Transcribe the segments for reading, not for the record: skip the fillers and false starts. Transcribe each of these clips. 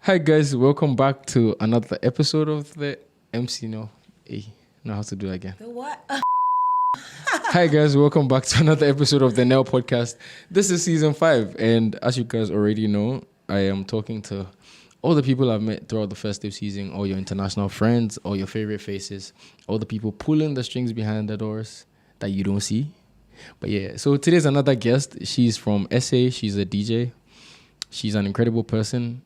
Hi guys, welcome back to another episode of the MC. No, hey, know how to do it again. The what? Hi guys, welcome back to another episode of the Nell Podcast. This is season 5, and as you guys already know, I am talking to all the people I've met throughout the festive season, all your international friends, all your favorite faces, all the people pulling the strings behind the doors that you don't see. But yeah, so today's another guest. She's from SA. She's a DJ. She's an incredible person.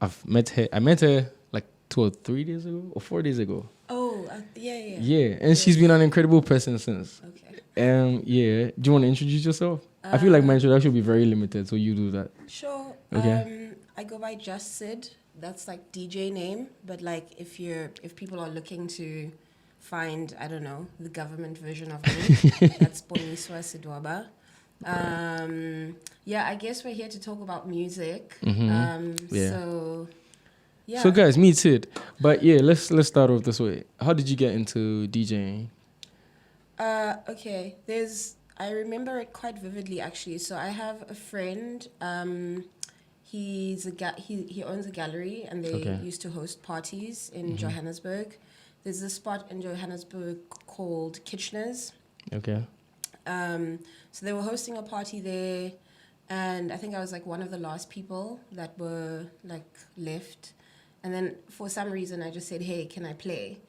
I met her like 2 or 3 days ago or 4 days ago. Oh, yeah. Yeah, and she's been an incredible person since. Okay. Yeah. Do you want to introduce yourself? I feel like my introduction will be very limited, so you do that. Sure. Okay. I go by Just Sid. That's like DJ name, but like if people are looking to find, I don't know, the government version of me, that's Boniswa Sidwaba. Yeah, I guess we're here to talk about music. Yeah. So yeah. So guys, me too. But yeah, let's start off this way. How did you get into DJing? Okay. I remember it quite vividly actually. So I have a friend. He owns a gallery and they used to host parties in Johannesburg. There's a spot in Johannesburg called Kitchener's. Okay. So they were hosting a party there, and I think I was like one of the last people that were like left. And then for some reason I just said, "Hey, can I play?"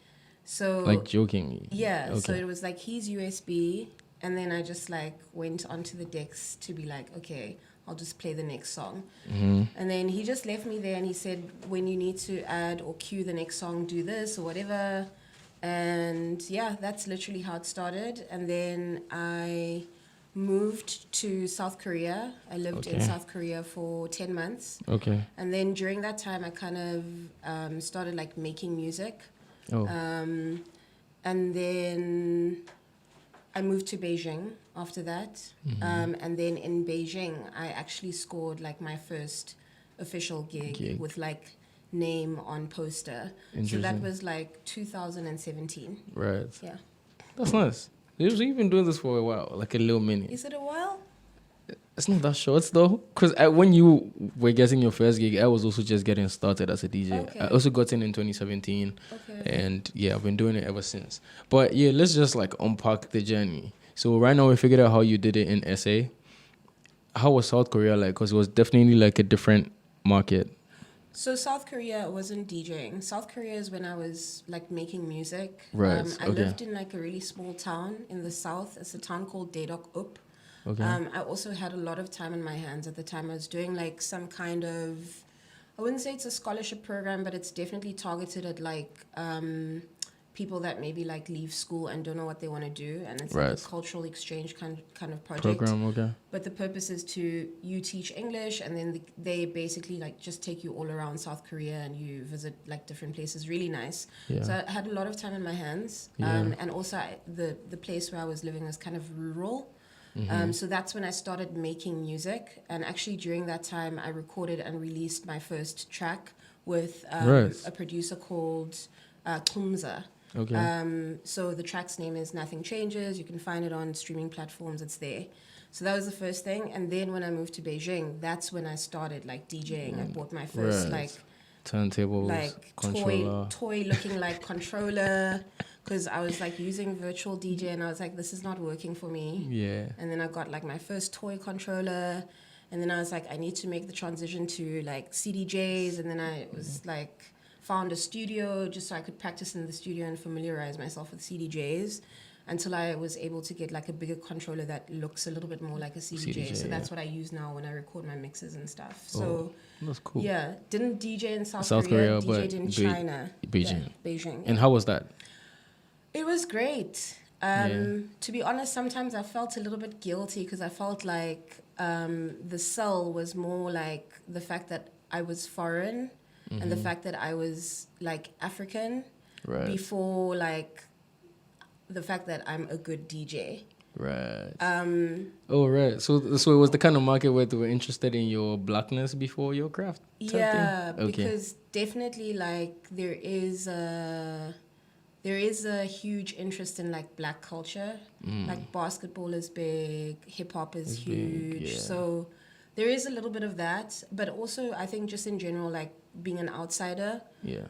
So like jokingly. Yeah. Okay. So it was like his USB, and then I just like went onto the decks to be like, okay, I'll just play the next song. And then he just left me there and he said, when you need to add or cue the next song, do this or whatever. And yeah, that's literally how it started. And then I moved to South Korea. I lived in South Korea for 10 months. Okay. And then during that time, I kind of started like making music. Oh. And then I moved to Beijing after that. And then in Beijing, I actually scored like my first official gig. With like name on poster. So that was like 2017. Right. Yeah. That's nice. You've been doing this for a while, like a little minute. Is it a while? It's not that short though, because when you were getting your first gig, I was also just getting started as a DJ. Okay. I also got in 2017, and yeah, I've been doing it ever since. But yeah, let's just like unpack the journey. So right now we figured out how you did it in SA. How was South Korea like? Because it was definitely like a different market. So South Korea wasn't DJing. South Korea is when I was like making music. Right. I lived in like a really small town in the south. It's a town called Daedok Up. Okay. I also had a lot of time in my hands at the time. I was doing like some kind of, I wouldn't say it's a scholarship program, but it's definitely targeted at like people that maybe like leave school and don't know what they want to do, and it's like a cultural exchange kind of project. Program, okay. But the purpose is you teach English, and then they basically like just take you all around South Korea and you visit like different places. Really nice. Yeah. So I had a lot of time in my hands, and also the place where I was living was kind of rural. So that's when I started making music, and actually during that time I recorded and released my first track with a producer called Kumza. Okay. So the track's name is Nothing Changes. You can find it on streaming platforms. It's there. So that was the first thing. And then when I moved to Beijing, that's when I started like DJing. I bought my first like turntables, like controller. toy looking like controller, because I was like using virtual DJ and I was like, this is not working for me. Yeah. And then I got like my first toy controller, and then I was like, I need to make the transition to like CDJs, and then I was like found a studio just so I could practice in the studio and familiarize myself with CDJs until I was able to get like a bigger controller that looks a little bit more like a CDJ. So that's what I use now when I record my mixes and stuff. So that's cool. Yeah, didn't DJ in South Korea, DJed but in China. Beijing. Yeah, Beijing. And how was that? It was great. To be honest, sometimes I felt a little bit guilty because I felt like the sell was more like the fact that I was foreign and the fact that I was like African before like the fact that I'm a good DJ. Right. Right. So it was the kind of market where they were interested in your blackness before your craft. Yeah, because definitely like there is a huge interest in like black culture. Like basketball is big, hip hop is huge. Big, yeah. So there is a little bit of that, but also I think just in general, like being an outsider. Yeah.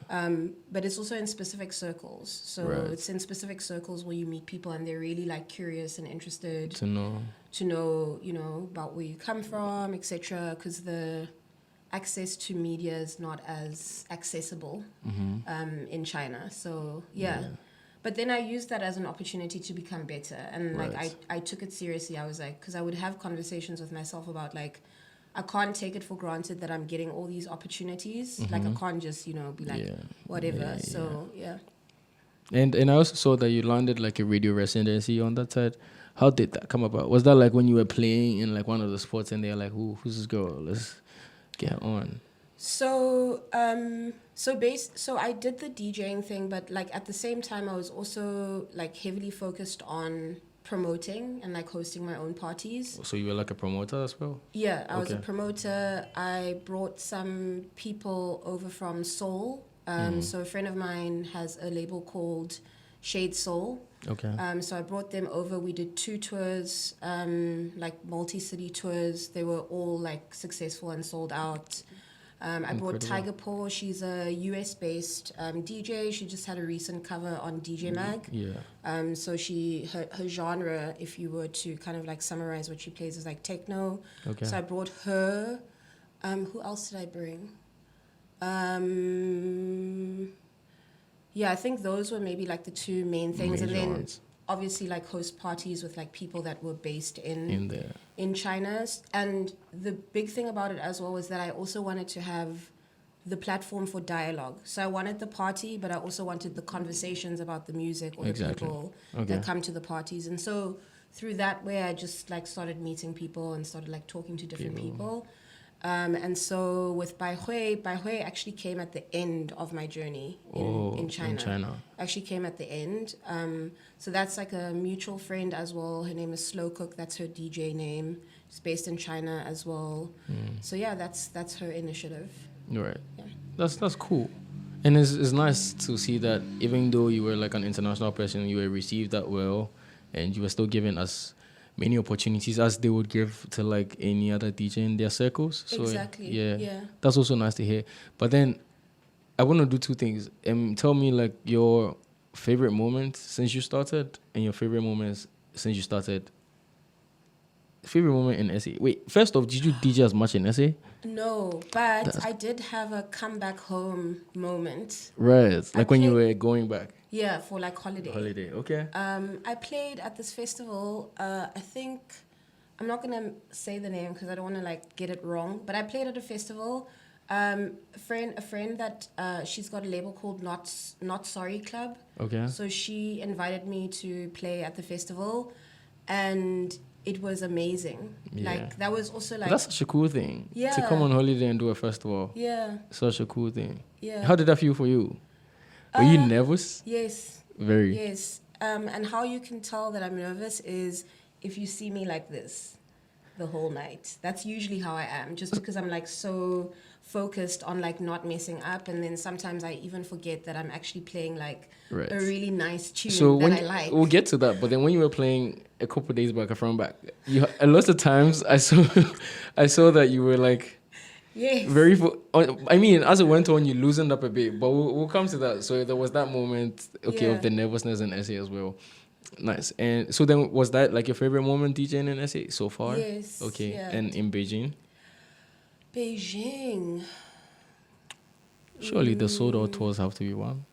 But it's also in specific circles. So Right. it's in specific circles where you meet people and they're really like curious and interested To know. to know, you know, about where you come from, etc. Because the access to media is not as accessible in China. So yeah. But then I used that as an opportunity to become better. And like Right. I took it seriously. I was like, because I would have conversations with myself about like, I can't take it for granted that I'm getting all these opportunities. Like I can't just, you know, be like, Yeah. whatever. Yeah, So yeah. And I also saw that you landed like a radio residency on that side. How did that come about? Was that like when you were playing in like one of the sports and they're like, who's this girl? Let's get her on. So so I did the DJing thing, but like at the same time I was also like heavily focused on promoting and like hosting my own parties. So you were like a promoter as well? Yeah, I was a Okay. promoter. I brought some people over from Seoul. So a friend of mine has a label called Shade Soul. Okay. So I brought them over. We did 2 tours, like multi-city tours. They were all like successful and sold out. I brought Incredible. Tiger Paw. She's a US-based DJ. She just had a recent cover on DJ Mag. Yeah. So her genre, if you were to kind of like summarize what she plays, is like techno. Okay. So I brought her. Who else did I bring? Yeah, I think those were maybe like the 2 main things, and Major then ones. obviously like host parties with like people that were based In there. in China. And the big thing about it as well was that I also wanted to have the platform for dialogue. So I wanted the party, but I also wanted the conversations about the music or Exactly. the people Okay. that come to the parties. And so through that way, I just like started meeting people and started like talking to different people. And so with Bai Hui actually came at the end of my journey in China. In China. Actually came at the end. So that's like a mutual friend as well. Her name is Slow Cook. That's her DJ name. She's based in China as well. So yeah, that's her initiative. Right. Yeah. That's cool. And it's nice to see that even though you were like an international person, you were received that well and you were still given as many opportunities as they would give to like any other DJ in their circles. So Exactly. Yeah. that's also nice to hear. But then I want to do 2 things. Tell me like your favorite moment since you started and your favorite moments since you started. Favorite moment in SA. Wait, first off, did you DJ as much in SA? No, but I did have a come back home moment. Right. I Like when you played- were going back. Yeah, for like holiday. Okay. I played at this festival. I think I'm not gonna say the name because I don't want to like get it wrong. But I played at a festival. A friend that she's got a label called Not Sorry Club. Okay. So she invited me to play at the festival, and it was amazing. Yeah. Like that was also like That's such a cool thing. To Yeah. come on holiday and do a festival. yeah, Such a cool thing. yeah. How did that feel for you? Were you nervous? Yes. Very. Yes. And how you can tell that I'm nervous is if you see me like this the whole night. That's usually how I am, just because I'm like so focused on like not messing up, and then sometimes I even forget that I'm actually playing like Right. a really nice tune So that when I like. we'll get to that, but then when you were playing a couple of days back, from back, a lot of times I saw that you were like Yes. very. I mean, as it went on, you loosened up a bit, but we'll come to that. So there was that moment, okay, Yeah. of the nervousness in SA as well. Nice. And so then, was that like your favorite moment DJing in SA so far? Yes. Okay. Yeah. And in Beijing, Beijing. surely the sold out tours have to be one.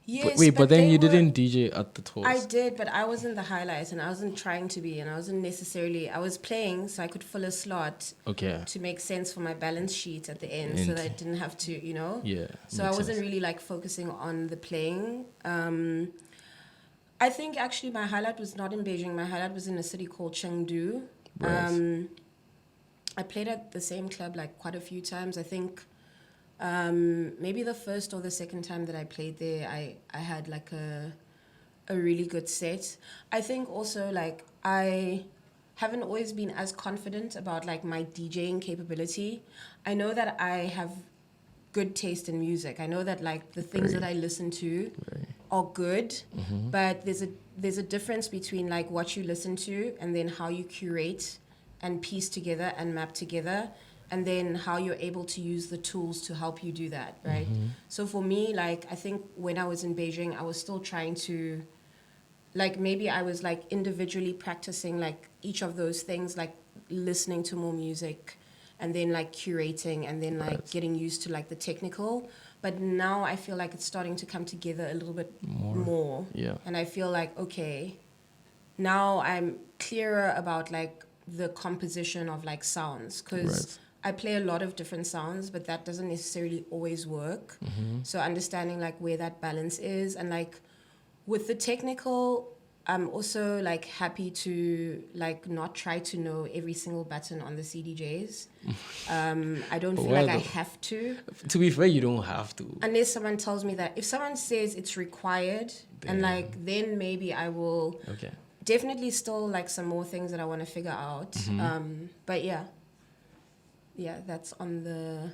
Yes. But then they you were- didn't DJ at the tours. I did, but I wasn't the highlight, and I wasn't trying to be, and I wasn't necessarily. I was playing so I could fill a slot Okay. to make sense for my balance sheet at the end, so And- that I didn't have to, you know. Yeah. So I makes wasn't sense. really like focusing on the playing. I think actually my highlight was not in Beijing. My highlight was in a city called Chengdu. Right. I played at the same club like quite a few times. I think maybe the first or the second time that I played there, I had like a really good set. I think also like I haven't always been as confident about like my DJing capability. I know that I have good taste in music. I know that like the things Very. that I listen to Very. are good, but there's a difference between like what you listen to and then how you curate and piece together and map together. and then how you're able to use the tools to help you do that, right? So for me, like, I think when I was in Beijing, I was still trying to, like, maybe I was like individually practicing like each of those things, like listening to more music and then like curating and then like getting used to like the technical. But now I feel like it's starting to come together a little bit more. Yeah. And I feel like, okay, now I'm clearer about like the composition of like sounds, because I play a lot of different sounds, but that doesn't necessarily always work. So understanding like where that balance is, and like with the technical, I'm also like happy to like not try to know every single button on the CDJs. I don't feel like I have to. To be fair, you don't have to. Unless someone tells me that. If someone says it's required, and like then maybe I will. Okay. Definitely still like some more things that I want to figure out. But yeah, that's on the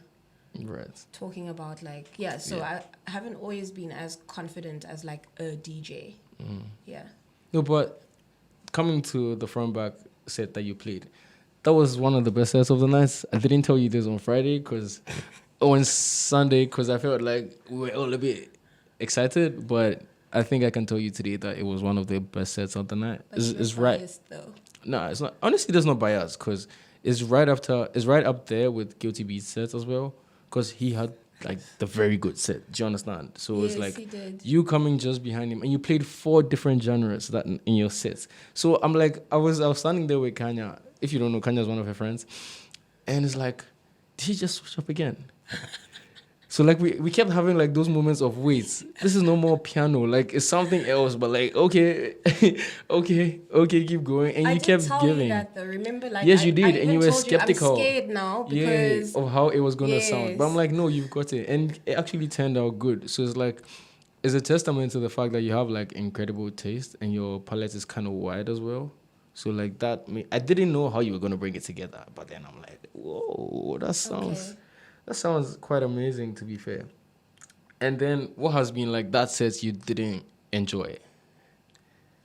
talking about like, so I haven't always been as confident as like a DJ. Yeah. No, but coming to the front back set that you played, that was one of the best sets of the night. I didn't tell you this on Friday because on Sunday, because I felt like we were all a bit excited, but I think I can tell you today that it was one of the best sets of the night. But It's right. biased, though. No, it's not. Honestly, there's no bias because it's right up there with Guilty Beat's sets as well, because he had like the very good set. Do you understand? So it's Yes, like he did. you coming just behind him, and you played 4 different genres that in your sets. So I'm like, I was standing there with Kanya. If you don't know, Kanya is one of her friends, and it's like, did he just switch up again? So like we kept having like those moments of, wait, this is no more piano, like it's something else, but like okay, okay, keep going, and I you did kept tell giving. you that though. Remember, like Yes, I, you did, I and you even were told skeptical. I'm scared now because of how it was gonna sound. But I'm Yes. like, no, you've got it, and it actually turned out good. So it's like, it's a testament to the fact that you have like incredible taste, and your palette is kind of wide as well. So like that, I didn't know how you were gonna bring it together, but then I'm like, whoa, that sounds quite amazing, to be fair. And then what has been like that set you didn't enjoy?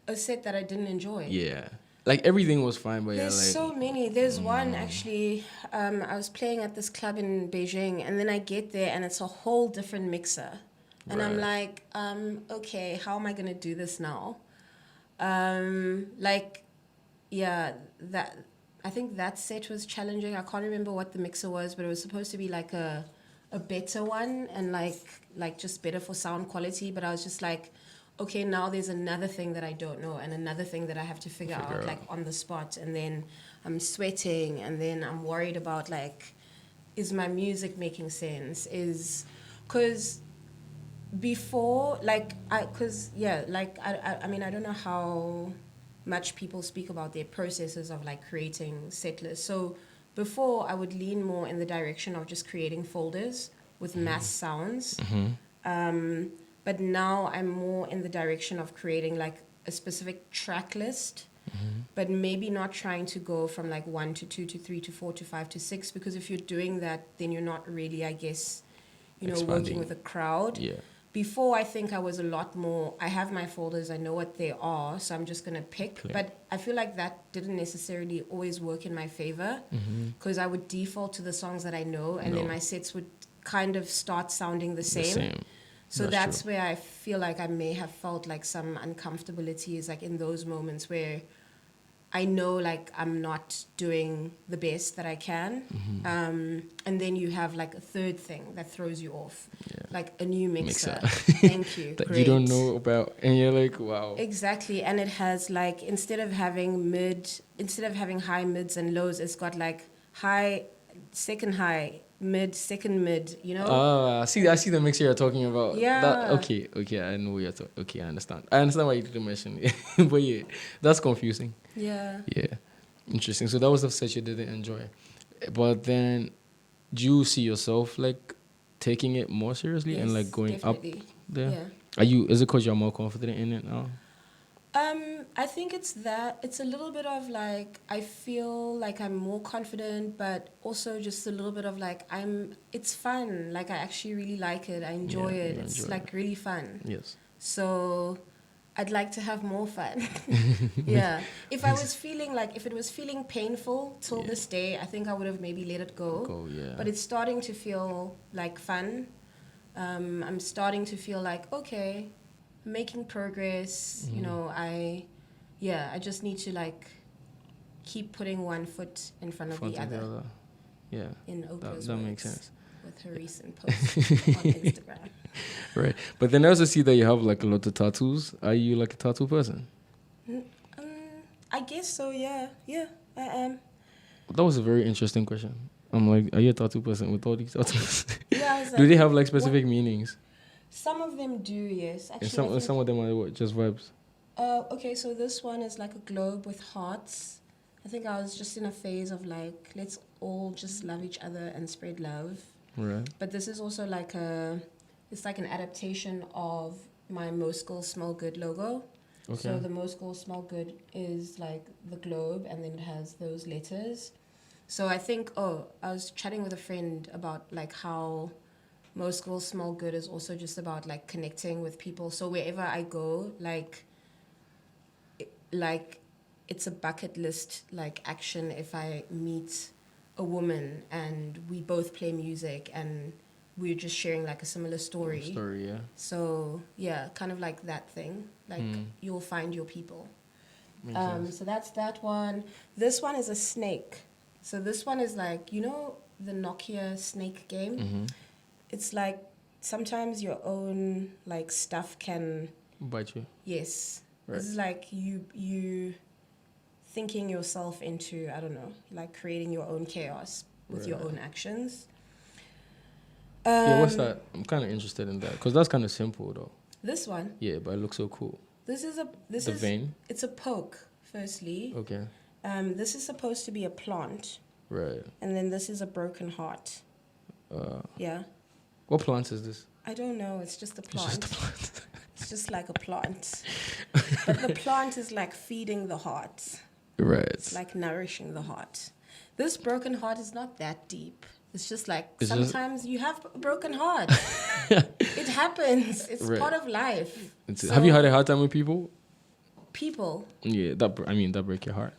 a set that I didn't enjoy. Yeah. Like everything was fine, but There's yeah, like so many. There's one actually. I was playing at this club in Beijing, and then I get there, and it's a whole different mixer, and I'm like, okay, how am I gonna do this now? Like, yeah, that I think that set was challenging. I can't remember what the mixer was, but it was supposed to be like a better one, and like just better for sound quality. But I was just like, okay, now there's another thing that I don't know, and another thing that I have to figure out like on the spot, and then I'm sweating, and then I'm worried about like, is my music making sense? Because before, like, I mean, I don't know how much people speak about their processes of like creating set lists. So before, I would lean more in the direction of just creating folders with mass sounds. But now I'm more in the direction of creating like a specific track list, but maybe not trying to go from like 1 to 2 to 3 to 4 to 5 to 6, because if you're doing that, then you're not really, I guess, working Expanding. with a crowd. Yeah. Before, I think I was a lot more, I have my folders, I know what they are, so I'm just going to pick. But I feel like that didn't necessarily always work in my favor, because I would default to the songs that I know, and then my sets would kind of start sounding the same. So that's where I feel like I may have felt like some uncomfortability, is like in those moments where I know like I'm not doing the best that I can. And then you have like a third thing that throws you off, like a new mixer. Thank you. that Great. you don't know about, and you're like, wow. Exactly. And it has like, instead of having high mids and lows, it's got like high, second high, mid, second mid, I see the mixer you're talking about. Yeah. Okay, I know what you're talking. Okay, I understand why you didn't mention it. But yeah, that's confusing. Yeah. Interesting. So that was the set you didn't enjoy, but then do you see yourself like taking it more seriously and like going definitely. up there? Yeah. Is it because you're more confident in it now? I think it's that. It's a little bit of like, I feel like I'm more confident, but also just a little bit of like, it's fun. Like, I actually really like it. I enjoy it. It's like really fun. Yes. So I'd like to have more fun. Yeah. If it was feeling painful till this day, I think I would have maybe let it go. Yeah. But it's starting to feel like fun. I'm starting to feel like, okay, I'm making progress. You know, I just need to like keep putting one foot in front of the other. Yeah. In Oprah's that words, makes sense. with her recent post on Instagram. Right. But then I also see that you have like a lot of tattoos. Are you like a tattoo person? I guess so, yeah. Yeah, I am. That was a very interesting question. I'm like, are you a tattoo person with all these tattoos? Yeah, I was Do like, they have like specific meanings? some of them do, yes. Actually, And some of them are what, just vibes? okay, so this one is like a globe with hearts. I think I was just in a phase of like, let's all just love each other and spread love. Right. But this is also like it's like an adaptation of my Most Girls Smell Good logo. Okay. So the Most Girls Smell Good is like the globe, and then it has those letters. So I think, I was chatting with a friend about like how Most Girls Smell Good is also just about like connecting with people. So wherever I go, like it's a bucket list like action if I meet a woman and we both play music and we're just sharing like a similar story. Yeah. So yeah, kind of like that thing. Like you'll find your people. So that's that one. This one is a snake. So this one is like, you know, the Nokia snake game. Mm-hmm. It's like sometimes your own like stuff can Bite you. Yes. Right. This is like you thinking yourself into, I don't know, like creating your own chaos with your own actions. Yeah, what's that? I'm kind of interested in that because that's kind of simple though. This one. Yeah, but it looks so cool. This is the vein. It's a poke. Firstly. Okay. This is supposed to be a plant. Right. And then this is a broken heart. Yeah. What plant is this? I don't know. It's just a plant. It's just a plant. It's just like a plant. But the plant is like feeding the heart. Right. It's like nourishing the heart. This broken heart is not that deep. It's just like sometimes you have a broken heart. It happens. It's part of life. So, have you had a hard time with people? People? Yeah, that break your heart.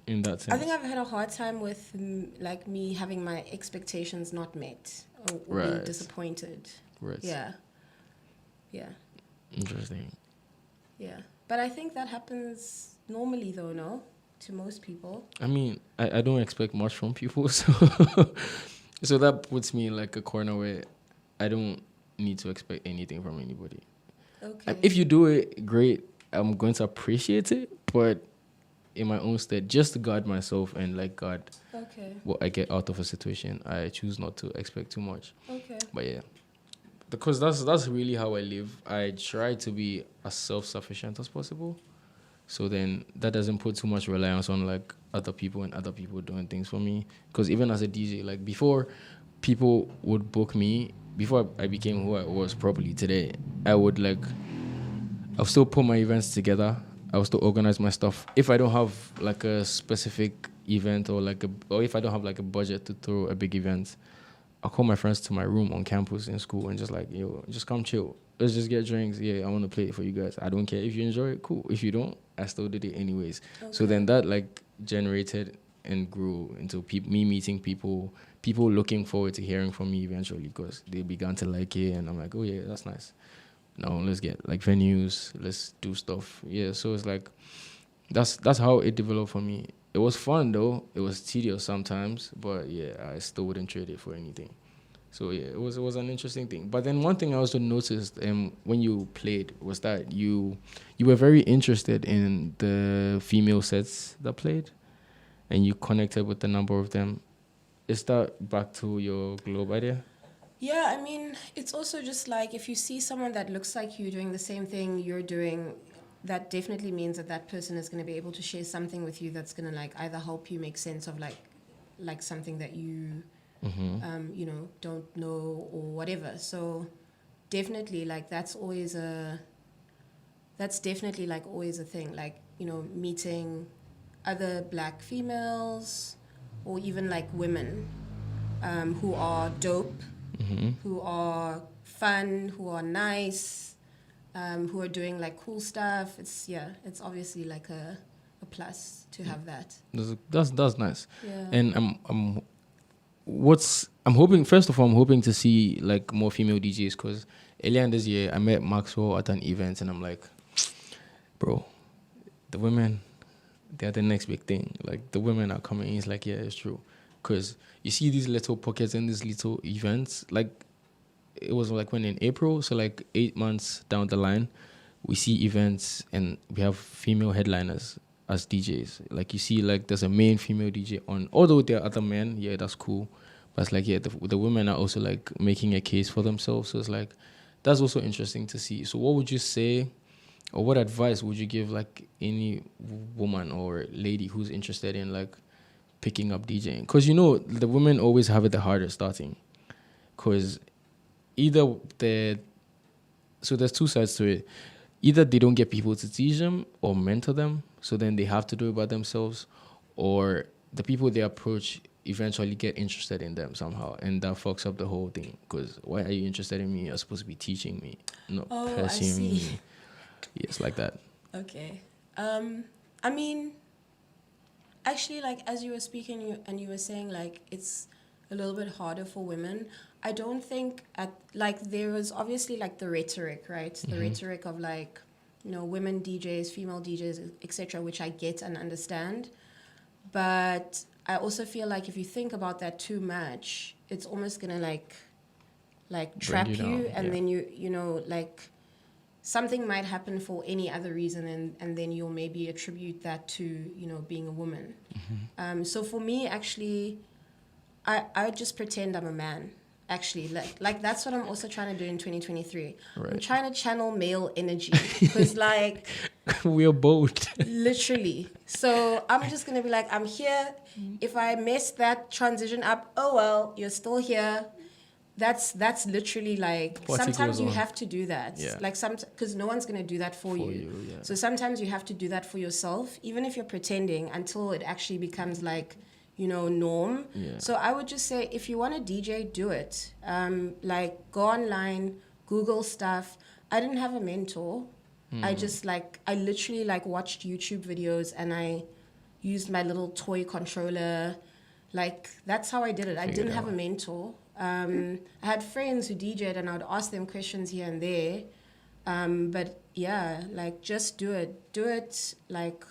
In that sense. I think I've had a hard time with like me having my expectations not met or being disappointed. Right. Yeah. Yeah. Interesting. Yeah. But I think that happens normally though, no? To most people. I mean, I don't expect much from people, so so that puts me in like a corner where I don't need to expect anything from anybody. Okay. If you do it, great. I'm going to appreciate it, but in my own state, just to guard myself and like guard what I get out of a situation, I choose not to expect too much. Okay. But yeah, because that's really how I live. I try to be as self-sufficient as possible. So then that doesn't put too much reliance on like other people and other people doing things for me. Because even as a DJ, like before people would book me, before I became who I was properly today, I'll still put my events together. I'll still organize my stuff. If I don't have like a specific event or if I don't have like a budget to throw a big event, I'll call my friends to my room on campus in school and just like, yo, just come chill. Let's just get drinks. Yeah, I want to play it for you guys. I don't care. If you enjoy it, cool. If you don't, I still did it anyways. Okay. So then that like generated and grew into me meeting people looking forward to hearing from me eventually because they began to like it. And I'm like, oh yeah, that's nice. Now let's get like venues. Let's do stuff. Yeah, so it's like, that's how it developed for me. It was fun though. It was tedious sometimes, but yeah, I still wouldn't trade it for anything. So yeah, it was an interesting thing. But then one thing I also noticed when you played was that you were very interested in the female sets that played, and you connected with a number of them. Is that back to your globe idea? Yeah, I mean, it's also just like if you see someone that looks like you doing the same thing you're doing, that definitely means that person is going to be able to share something with you that's going to like either help you make sense of like something that you don't know or whatever. So definitely like that's definitely like always a thing, like, you know, meeting other black females or even like women who are dope, who are fun, who are nice, who are doing like cool stuff. It's obviously like a plus to have that. That's nice. Yeah. And I'm hoping, first of all, I'm hoping to see like more female DJs, because earlier in this year I met Maxwell at an event and I'm like, bro, the women, they're the next big thing. Like the women are coming. He's like, yeah, it's true. Because you see these little pockets in these little events, like it was like when in April, so like 8 months down the line, we see events and we have female headliners as DJs. Like you see, like there's a main female DJ on. Although there are other men, yeah, that's cool. But it's like, yeah, the women are also like making a case for themselves. So it's like, that's also interesting to see. So what would you say, or what advice would you give like any woman or lady who's interested in like picking up DJing? Because you know the women always have it the hardest starting. Because either so there's two sides to it. Either they don't get people to teach them or mentor them, so then they have to do it by themselves, or the people they approach eventually get interested in them somehow, and that fucks up the whole thing. Because why are you interested in me? You're supposed to be teaching me, not pressing me. Yes, like that. Okay. I mean, actually, like as you were speaking, you were saying like it's a little bit harder for women. I don't think there was obviously like the rhetoric, right? The rhetoric of like, you know, women DJs, female DJs, etc., which I get and understand. But I also feel like if you think about that too much, it's almost gonna like trap you, and then you know, like something might happen for any other reason, and then you'll maybe attribute that to, you know, being a woman. So for me, actually, I would just pretend I'm a man. Actually, like that's what I'm also trying to do in 2023. Right. I'm trying to channel male energy because like we're both literally. So I'm just gonna be like, I'm here. If I mess that transition up, oh well, you're still here. That's literally like sometimes you have to do that. Yeah. Like because no one's gonna do that for you. Yeah. So sometimes you have to do that for yourself, even if you're pretending, until it actually becomes like, you know, norm. Yeah. So I would just say, if you want to DJ, do it. Like go online, Google stuff. I didn't have a mentor. I just I literally watched YouTube videos and I used my little toy controller. Like that's how I did it. I didn't have a mentor. I had friends who DJed and I would ask them questions here and there. But yeah, like just do it. Do it. Like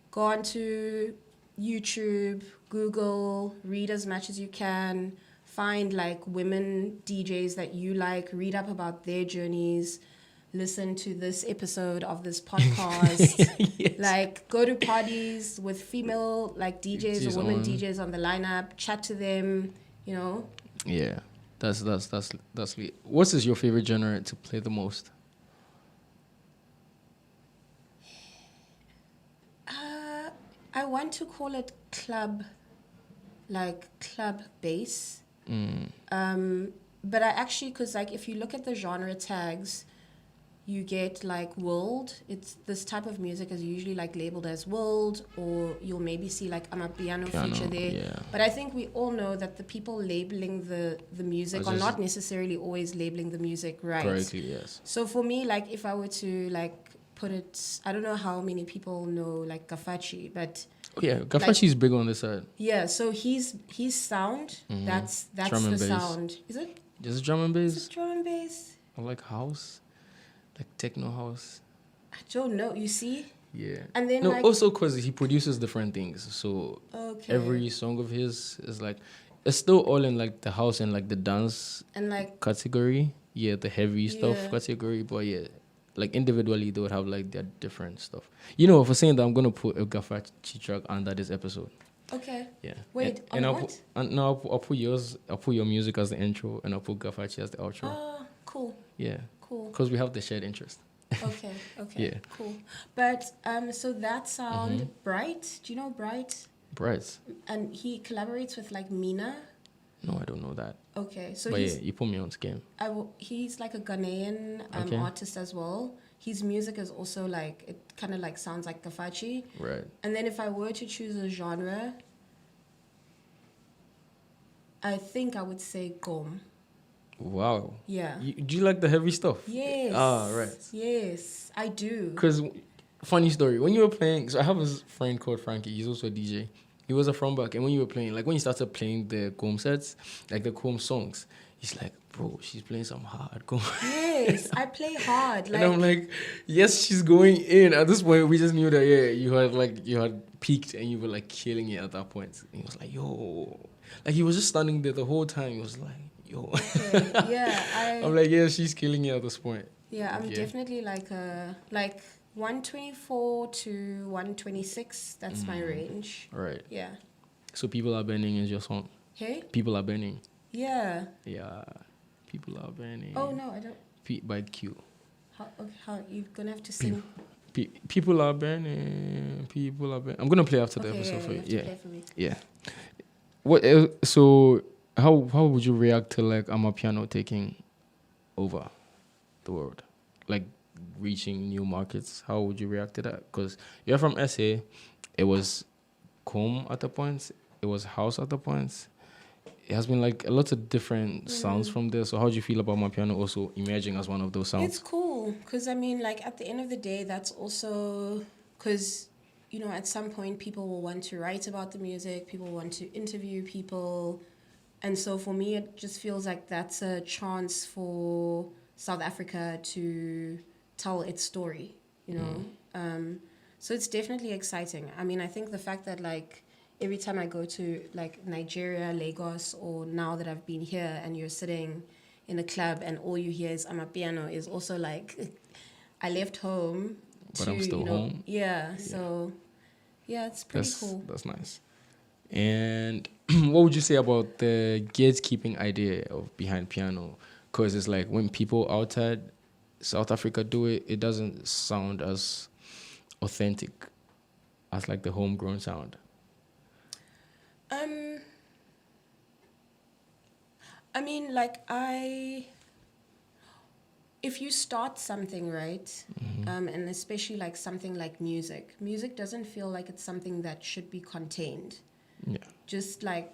go on to YouTube, Google, read as much as you can, find like women DJs that you like, read up about their journeys, listen to this episode of this podcast. Yes. Like go to parties with female like DJs or women DJs on the lineup, chat to them, you know. Yeah. That's what is your favorite genre to play the most? I want to call it club bass. But I actually, because like if you look at the genre tags, you get like world. It's this type of music is usually like labeled as world, or you'll maybe see like piano feature there. Yeah. But I think we all know that the people labeling the music are not necessarily always labeling the music right. Correctly, yes. So for me, like if I were to like put it, I don't know how many people know like Gafachi, but yeah, Gafachi is big on this side. Yeah, so his sound, that's drum the sound. Is it? Just drum and bass. Is it drum and bass? Or like house, like techno house. I don't know. You see? Yeah. And then also because he produces different things, so every song of his is like, it's still all in like the house and like the dance and like category. Yeah, the heavy stuff category, but yeah. Like individually, they would have like their different stuff. You know, for saying that, I'm gonna put a Gafachi track under this episode. Okay. Yeah. Wait. And I'll put yours. I'll put your music as the intro, and I'll put Gafachi as the outro. Oh, cool. Yeah. Cool. Because we have the shared interest. Okay. Yeah. Cool. But so that sound, Bright. Do you know Bright? Bright. And he collaborates with like Mina. No, I don't know that. Okay, so but yeah, you put me on game. He's like a Ghanaian artist as well. His music is also like, it kind of like sounds like Gafachi. Right. And then if I were to choose a genre, I think I would say Gom. Wow. Yeah. Do you like the heavy stuff? Yes. Ah, right. Yes, I do. Because, funny story, when you were playing, so I have this friend called Frankie, he's also a DJ. He was a front and when you were playing, like when you started playing the Comb sets, like the Comb songs, he's like, bro, she's playing some hardcore. Yes, I play hard. And I'm like, yes, she's going in. At this point, we just knew that, yeah, you had peaked and you were like killing it at that point. And he was like, yo. Like he was just standing there the whole time. He was like, yo. okay. Yeah, I'm like, yeah, she's killing it at this point. Yeah, I'm definitely like 124 to 126. That's my range. Right. Yeah. So People Are Burning is your song? Hey? People Are Burning. Yeah. Yeah. People Are Burning. Oh, no, I don't. By Q. How you're going to have to sing. People Are Burning. People Are Burning. I'm going to play after the episode for you. Yeah. Play for me. Yeah. What? So how would you react to like Amapiano taking over the world, like reaching new markets? How would you react to that? Because you're from SA, it was comb at the points, it was house at the points. It has been like a lot of different sounds from there. So how do you feel about Amapiano also emerging as one of those sounds? It's cool because I mean, like at the end of the day, that's also because at some point people will want to write about the music, people want to interview people, and so for me, it just feels like that's a chance for South Africa to tell its story, So it's definitely exciting. I mean, I think the fact that like every time I go to like Nigeria, Lagos, or now that I've been here and you're sitting in a club and all you hear is Amapiano is also like I left home but I'm still home. Yeah. So yeah, it's pretty cool. That's nice. And what would you say about the gatekeeping idea of behind piano? Because it's like when people outside South Africa do it, it doesn't sound as authentic as like the homegrown sound. I mean, if you start something, right, and especially like something like music doesn't feel like it's something that should be contained. Yeah. Just like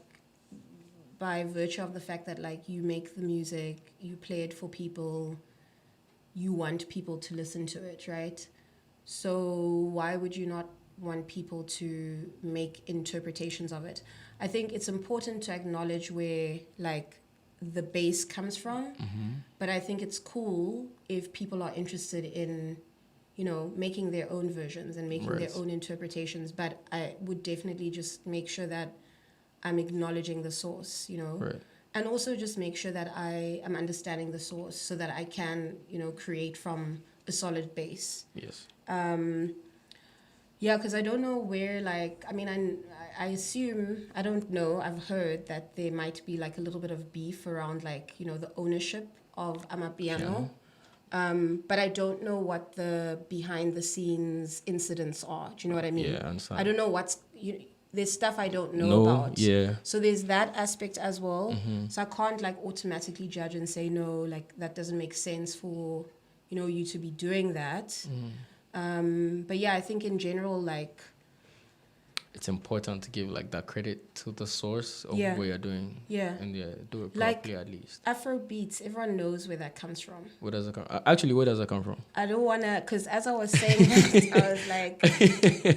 by virtue of the fact that like you make the music, you play it for people, you want people to listen to it, right? So why would you not want people to make interpretations of it? I think it's important to acknowledge where like the base comes from, but I think it's cool if people are interested in making their own versions and making their own interpretations, but I would definitely just make sure that I'm acknowledging the source, and also just make sure that I am understanding the source so that I can, create from a solid base. Yes. Yeah, because I don't know where, like, I mean, I assume, I don't know, I've heard that there might be like a little bit of beef around like, the ownership of Amapiano. But I don't know what the behind the scenes incidents are. Do you know what I mean? Yeah, I understand. I don't know there's stuff I don't know about. Yeah. So there's that aspect as well. So I can't like automatically judge and say, no, like that doesn't make sense for, you to be doing that. But yeah, I think in general, like, it's important to give like that credit to the source of what you're doing. Yeah. And do it properly, like, at least. Afro beats, everyone knows where that comes from. Where does it come? Actually, where does it come from? I don't want to, because as I was saying that, I was like,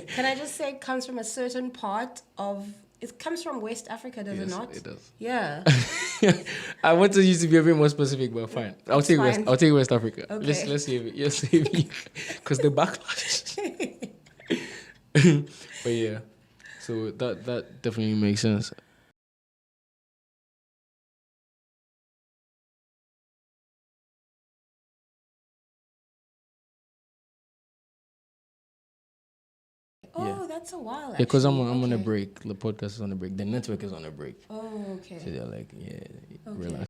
can I just say it comes from a certain part of, it comes from West Africa, does it not? It does. Yeah. I wanted you to be a bit more specific, but fine. I'll take West Africa. Okay. Let's save it. Let's save it. Because the backlash. But yeah. So that definitely makes sense. Oh, that's a while. Yeah, because I'm on a Okay. break. The podcast is on a break. The network is on a break. Oh, okay. So they're like, relax.